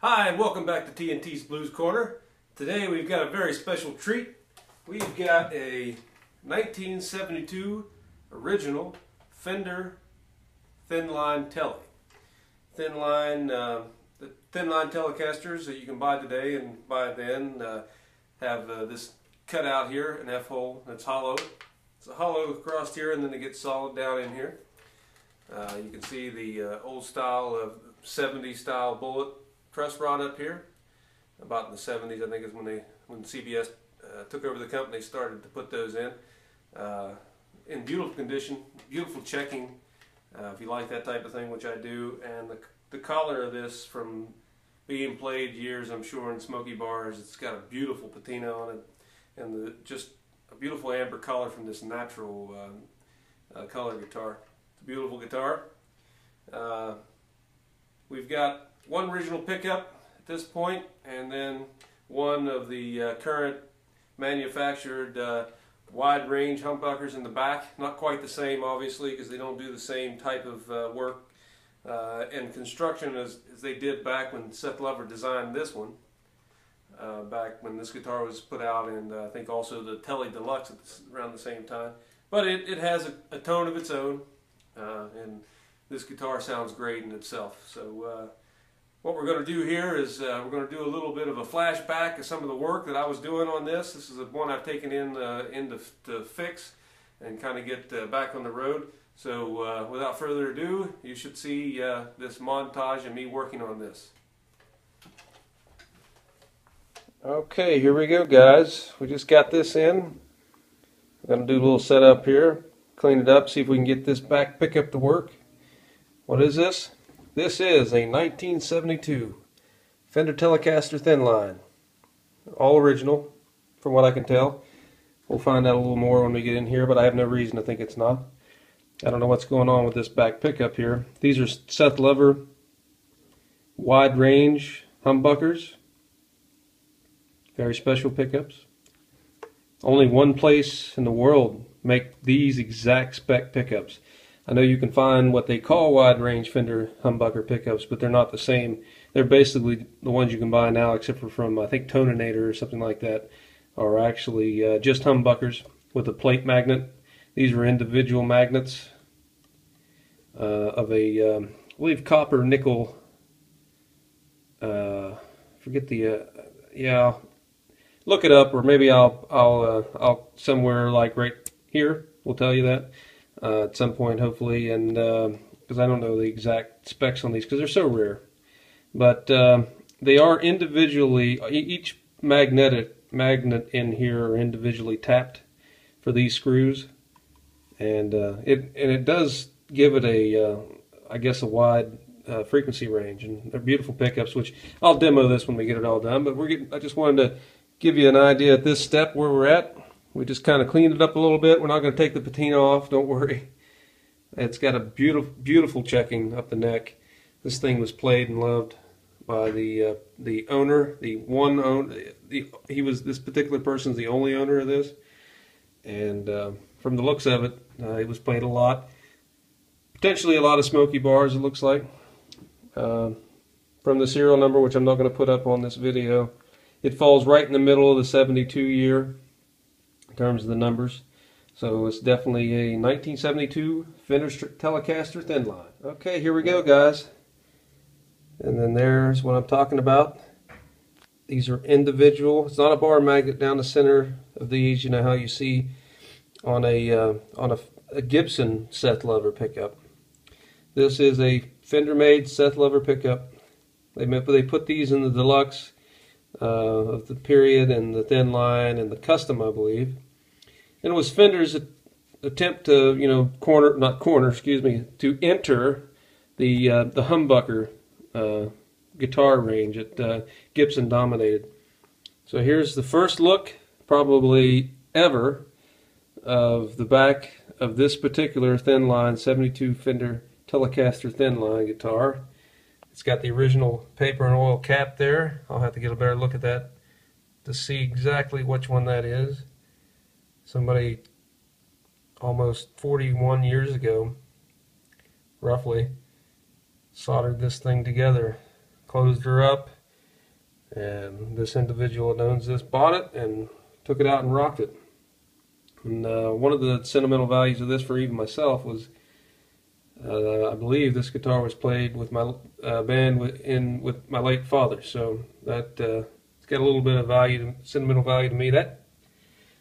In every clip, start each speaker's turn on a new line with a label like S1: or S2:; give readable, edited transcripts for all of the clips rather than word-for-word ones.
S1: Hi, and welcome back to TNT's Blues Corner. Today we've got a very special treat. We've got a 1972 original Fender Thinline Tele. The Thinline Telecasters that you can buy today and buy then have this cut out here, an F-hole that's hollow. It's a hollow across here and then it gets solid down in here. You can see the old style of 70s style bullet truss rod up here. About in the 70s, I think, is when CBS took over the company, started to put those in beautiful condition, beautiful checking. If you like that type of thing, which I do, and the collar of this, from being played years, I'm sure, in smoky bars, it's got a beautiful patina on it, and just a beautiful amber color from this natural color guitar. It's a beautiful guitar. We've got one original pickup at this point, and then one of the current manufactured wide range humbuckers in the back. Not quite the same, obviously, because they don't do the same type of work and construction as they did back when Seth Lover designed this one, back when this guitar was put out, and I think also the Tele Deluxe around the same time. But it has a tone of its own, and this guitar sounds great in itself. So what we're going to do here is we're going to do a little bit of a flashback of some of the work that I was doing on this. This is one I've taken in to fix and kind of get back on the road. So without further ado, you should see this montage of me working on this. Okay, here we go, guys. We just got this in. I'm going to do a little setup here, clean it up, see if we can get this back pickup to work. What is this? This is a 1972 Fender Telecastor Thinline. All original, from what I can tell. We'll find out a little more when we get in here, but I have no reason to think it's not. I don't know what's going on with this back pickup here. These are Seth Lover wide range humbuckers. Very special pickups. Only one place in the world make these exact spec pickups. I know you can find what they call wide range Fender humbucker pickups, but they're not the same. They're basically the ones you can buy now, except for from, I think, Toninator or something like that, are actually just humbuckers with a plate magnet. These are individual magnets of a, I believe, copper nickel. Forget the yeah. Look it up, or maybe I'll somewhere like right here will tell you that. At some point, hopefully, and because I don't know the exact specs on these because they're so rare, but they are individually, each magnet in here are individually tapped for these screws, and it does give it a I guess a wide frequency range, and they're beautiful pickups, which I'll demo this when we get it all done. But I just wanted to give you an idea at this step where we're at. We just kind of cleaned it up a little bit. We're not going to take the patina off, don't worry. It's got a beautiful checking up the neck. This thing was played and loved by the owner, the one owner. This particular person's the only owner of this, and from the looks of it, it was played a lot. Potentially a lot of smoky bars, it looks like. From the serial number, which I'm not going to put up on this video, it falls right in the middle of the 72 year. In terms of the numbers, so it's definitely a 1972 Fender Telecaster Thinline. Okay, here we go, guys. And then there's what I'm talking about. These are individual. It's not a bar magnet down the center of these. You know how you see on a Gibson Seth Lover pickup. This is a Fender-made Seth Lover pickup. They put these in the Deluxe of the period, and the Thinline, and the Custom, I believe. And it was Fender's attempt to, to enter the humbucker guitar range that Gibson dominated. So here's the first look, probably ever, of the back of this particular Thinline 72 Fender Telecaster Thinline guitar. It's got the original paper and oil cap there. I'll have to get a better look at that to see exactly which one that is. Somebody almost 41 years ago, roughly, soldered this thing together, closed her up, And this individual that owns this bought it and took it out and rocked it. And one of the sentimental values of this for even myself was, I believe this guitar was played with my band with my late father. So that it's got a little bit of value, sentimental value to me. That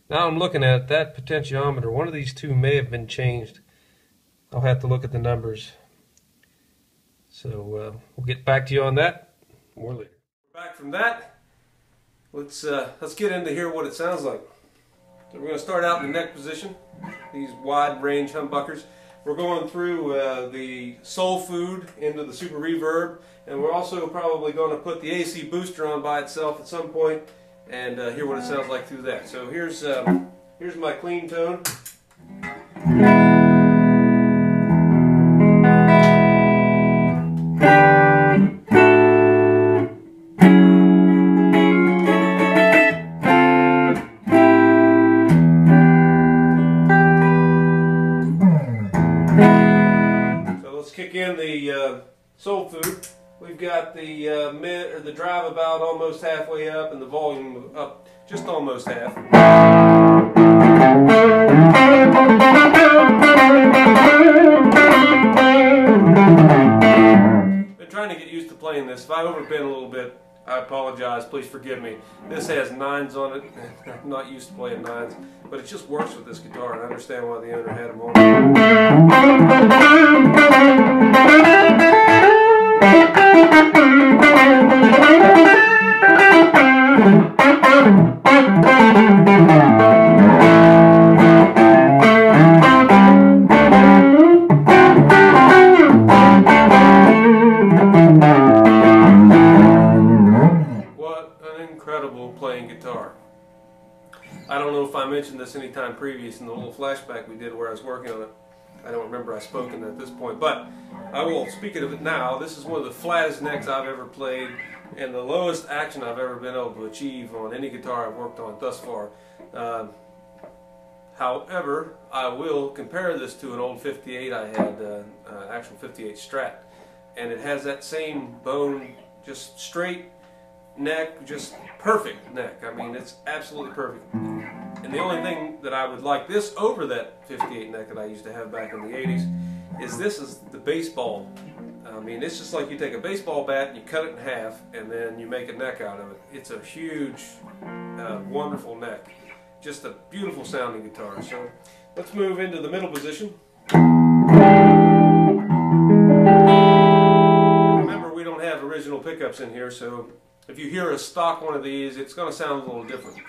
S1: now I'm looking at that potentiometer. One of these two may have been changed. I'll have to look at the numbers. So we'll get back to you on that more later. Back from that, let's get into hear what it sounds like. So we're going to start out in the neck position, these wide range humbuckers. We're going through the soul food into the super reverb, and we're also probably going to put the AC booster on by itself at some point and hear what it sounds like through that. So here's my clean tone. Kick in the soul food. We've got the mid or the drive about almost halfway up, and the volume up just almost half. Been trying to get used to playing this. If I overbend a little bit, I apologize. Please forgive me. This has nines on it. I'm not used to playing nines, but it just works with this guitar, and I understand why the owner had them on. Playing guitar. I don't know if I mentioned this any time previous in the little flashback we did where I was working on it. I don't remember I spoken at this point, but I will speak of it now. This is one of the flattest necks I've ever played and the lowest action I've ever been able to achieve on any guitar I've worked on thus far. However, I will compare this to an old 58 I had, actual 58 Strat, and it has that same bone, just straight neck, just perfect neck. I mean, it's absolutely perfect. And the only thing that I would like this over that 58 neck that I used to have back in the 80s is this is the baseball. I mean, it's just like you take a baseball bat and you cut it in half and then you make a neck out of it. It's a huge, wonderful neck. Just a beautiful sounding guitar. So let's move into the middle position. Remember, we don't have original pickups in here, so if you hear a stock one of these, it's going to sound a little different.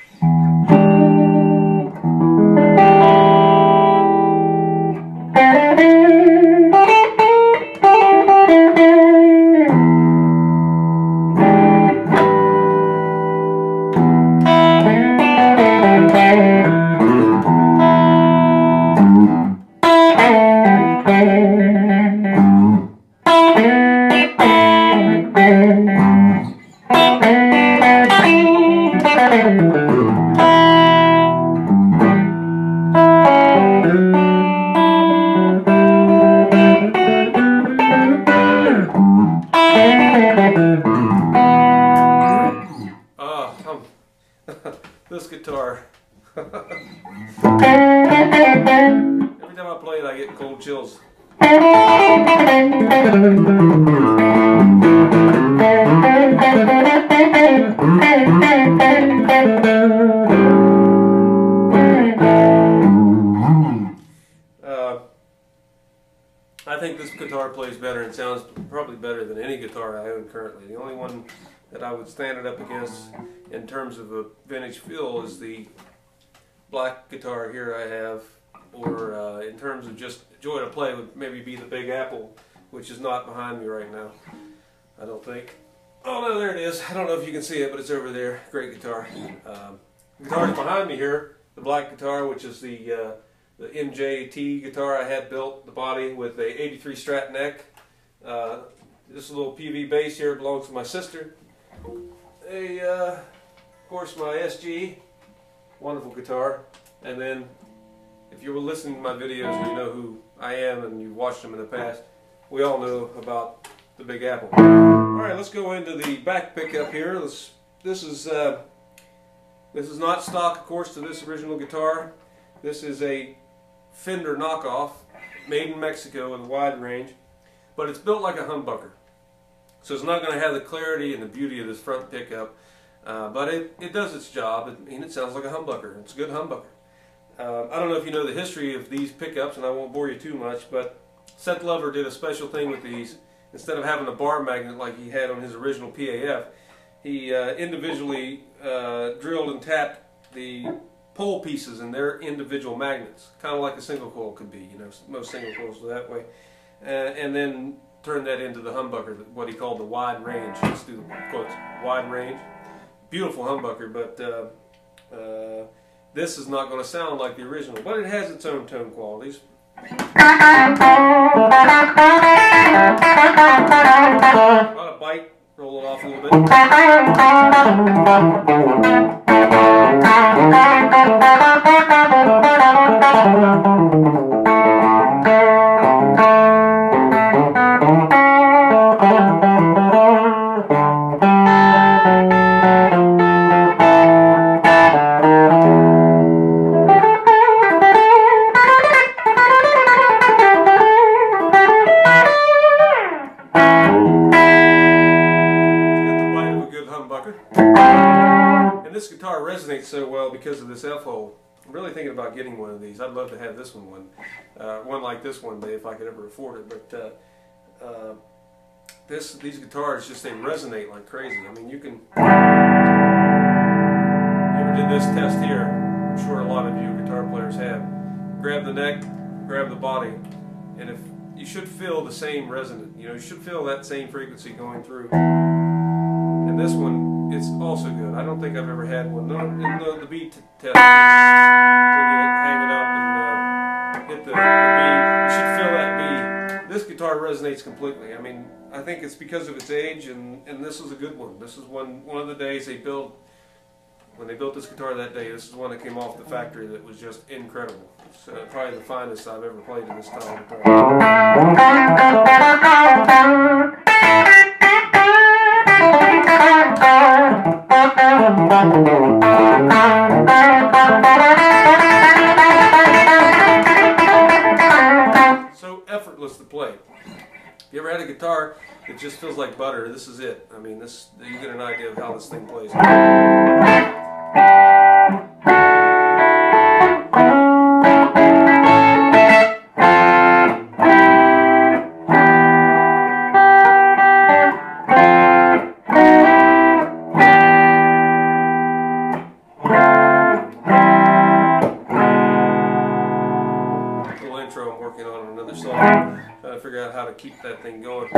S1: This guitar. Every time I play it, I get cold chills. I think this guitar plays better and sounds probably better than any guitar I own currently. The only one that I would stand it up against in terms of a vintage feel is the black guitar here I have, or in terms of just joy to play would maybe be the Big Apple, which is not behind me right now, I don't think. Oh no, there it is. I don't know if you can see it, but it's over there. Great guitar. The guitar's behind me here, the black guitar, which is the MJT guitar I had built, the body with a 83 Strat neck. This little PV bass here belongs to my sister. Of course, my SG, wonderful guitar. And then, if you were listening to my videos and you know who I am and you've watched them in the past, we all know about the Big Apple. Alright, let's go into the back pickup here. Let's this is not stock, of course, to this original guitar. This is a Fender knockoff, made in Mexico with a wide range, but it's built like a humbucker. So it's not going to have the clarity and the beauty of this front pickup, but it does its job. I mean, it sounds like a humbucker. It's a good humbucker. I don't know if you know the history of these pickups, and I won't bore you too much, but Seth Lover did a special thing with these. Instead of having a bar magnet like he had on his original PAF, he individually drilled and tapped the pole pieces in their individual magnets, kind of like a single coil could be. You know, most single coils are that way, and then turned that into the humbucker, what he called the wide range. Let's do the quotes, wide range. Beautiful humbucker, but this is not going to sound like the original, but it has its own tone qualities. A lot of bite, roll it off a little bit. And this guitar resonates so well because of this F-hole. I'm really thinking about getting one of these. I'd love to have this one like this one day if I could ever afford it. But these guitars just, they resonate like crazy. I mean, you can. You ever did this test here? I'm sure a lot of you guitar players have. Grab the neck, grab the body, and if you should feel the same resonance. You know, you should feel that same frequency going through. And this one, it's also good. I don't think I've ever had one. No, the beat test, when you hang it up and hit the beat, you should feel that beat. This guitar resonates completely. I mean, I think it's because of its age, and this is a good one. This is one of the days they built, when they built this guitar that day, this is one that came off the factory that was just incredible. It's probably the finest I've ever played in this style of guitar. So effortless to play. If you ever had a guitar that just feels like butter, this is it. I mean, you get an idea of how this thing plays. I'm working on another song, trying to figure out how to keep that thing going.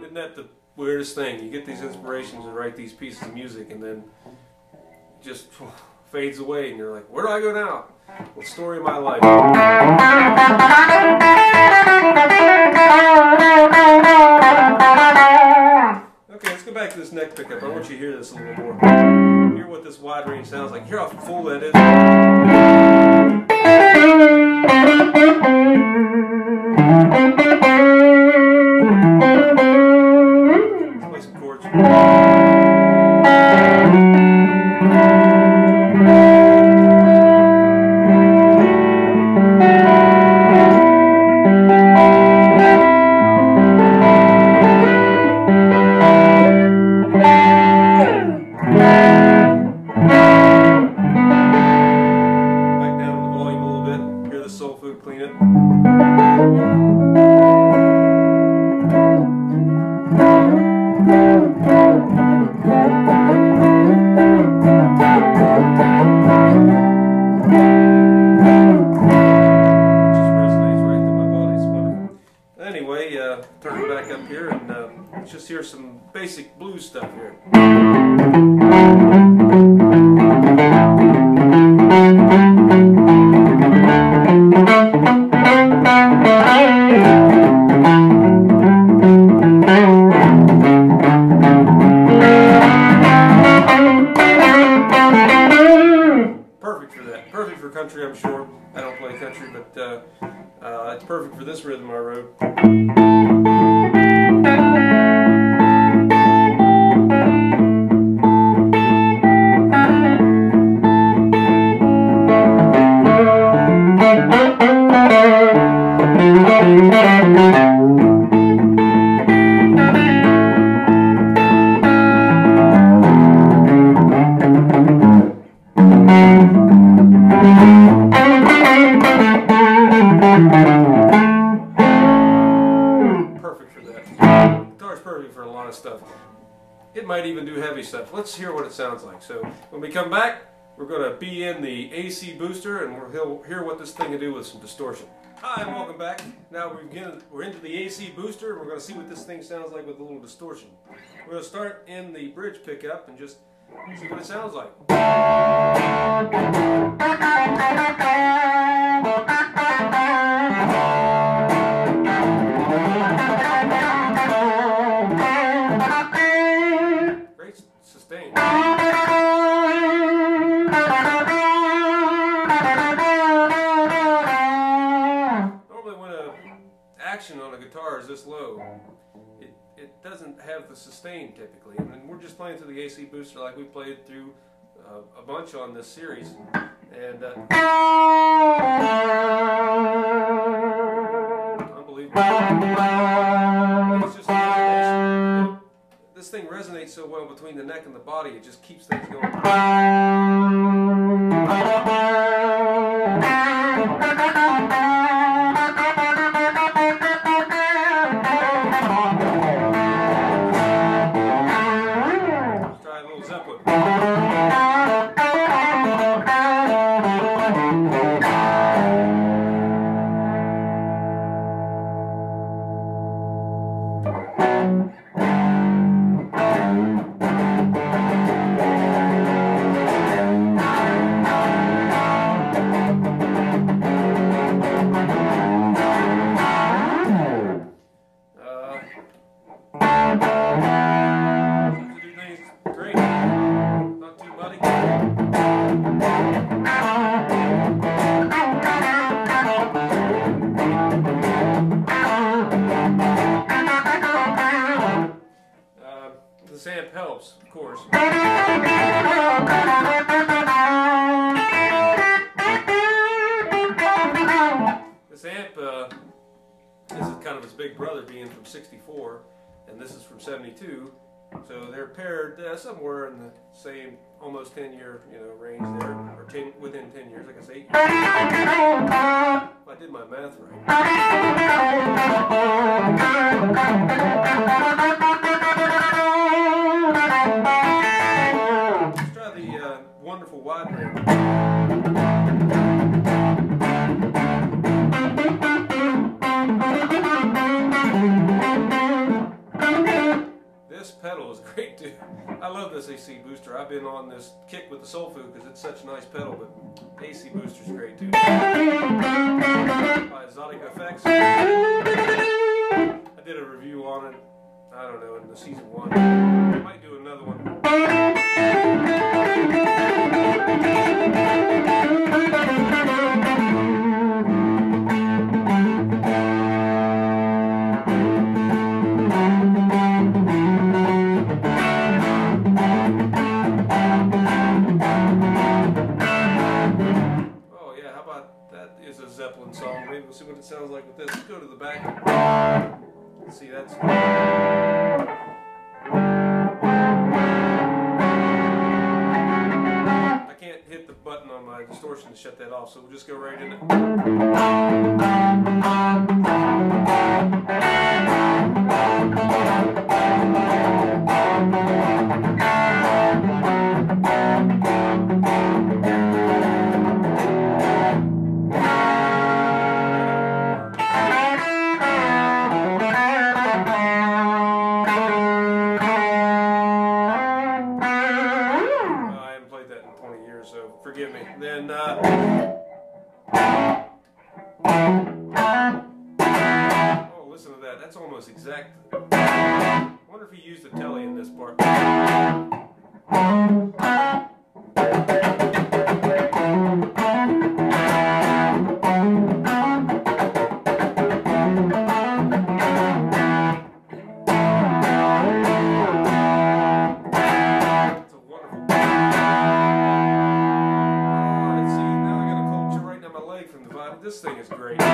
S1: Isn't that the weirdest thing? You get these inspirations and write these pieces of music, and then it just fades away, and you're like, where do I go now? Well, story of my life. Okay, let's go back to this neck pickup. I want you to hear this a little more. Hear what this wide range sounds like. Hear how full that is. Let's play some chords. Turn it back up here and let's just hear some basic blues stuff here. Perfect for that. Perfect for country, I'm sure. I don't play country, but it's perfect for this rhythm I wrote. it might even do heavy stuff. Let's hear what it sounds like. So when we come back, we're going to be in the AC booster, and we'll hear what this thing can do with some distortion. Hi, and welcome back. Now we're into the AC booster, and we're going to see what this thing sounds like with a little distortion. We're going to start in the bridge pickup and just see what it sounds like. Great sustain. Action on a guitar is this low, it doesn't have the sustain typically, and we're just playing through the AC booster like we played through a bunch on this series, and unbelievable. It's just resonation. This thing resonates so well between the neck and the body, it just keeps things going. This amp helps, of course. This amp, this is kind of its big brother, being from '64, and this is from '72. So they're paired somewhere in the same, almost 10-year, range there, or within 10 years. I guess 8 years. If I did my math right. Let's try the wonderful wide range. This pedal is great too. I love this AC booster. I've been on this kick with the Soul Food because it's such a nice pedal, but AC booster's great too. By Exotic Effects. I did a review on it, I don't know, in the season 1. I might do another one. Song. Maybe we'll see what it sounds like with this. Let's go to the back. Let's see, that's... I can't hit the button on my distortion to shut that off, so we'll just go right in it. Forgive me. Then, oh, listen to that. That's almost exact. I wonder if he used the telly in this part. This thing is great. I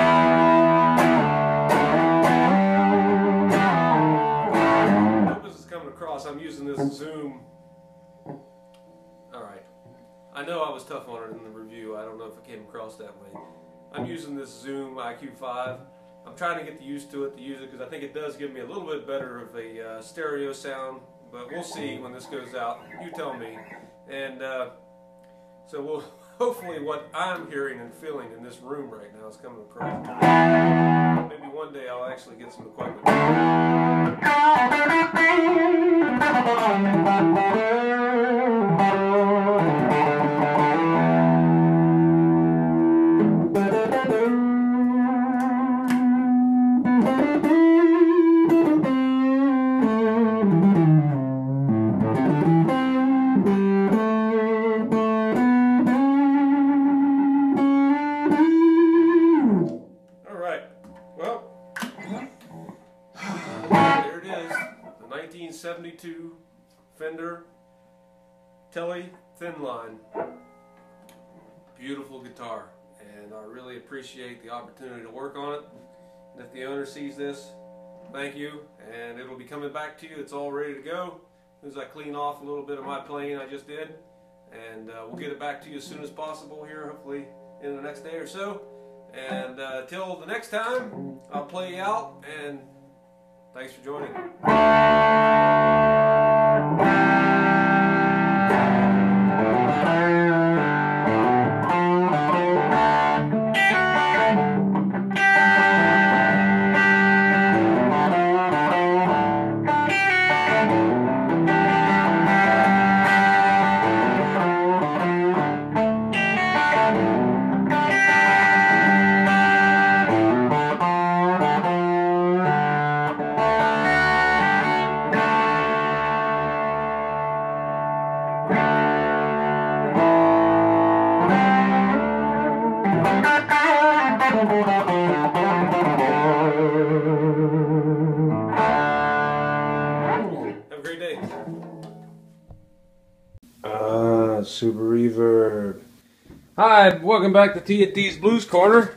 S1: hope this is coming across. I'm using this Zoom. Alright. I know I was tough on it in the review. I don't know if it came across that way. I'm using this Zoom IQ5. I'm trying to get used to it, because I think it does give me a little bit better of a stereo sound, but we'll see when this goes out. You tell me. And so we'll hopefully what I'm hearing and feeling in this room right now is coming across. Maybe one day I'll actually get some equipment. There it is, the 1972 Fender Tele Thinline. Beautiful guitar, and I really appreciate the opportunity to work on it. And if the owner sees this, thank you, and it'll be coming back to you. It's all ready to go as soon as I clean off a little bit of my playing I just did, and we'll get it back to you as soon as possible here, hopefully in the next day or so. And till the next time, I'll play you out, and thanks for joining. Have a great day. Super reverb. Hi, welcome back to TNT's Blues Corner.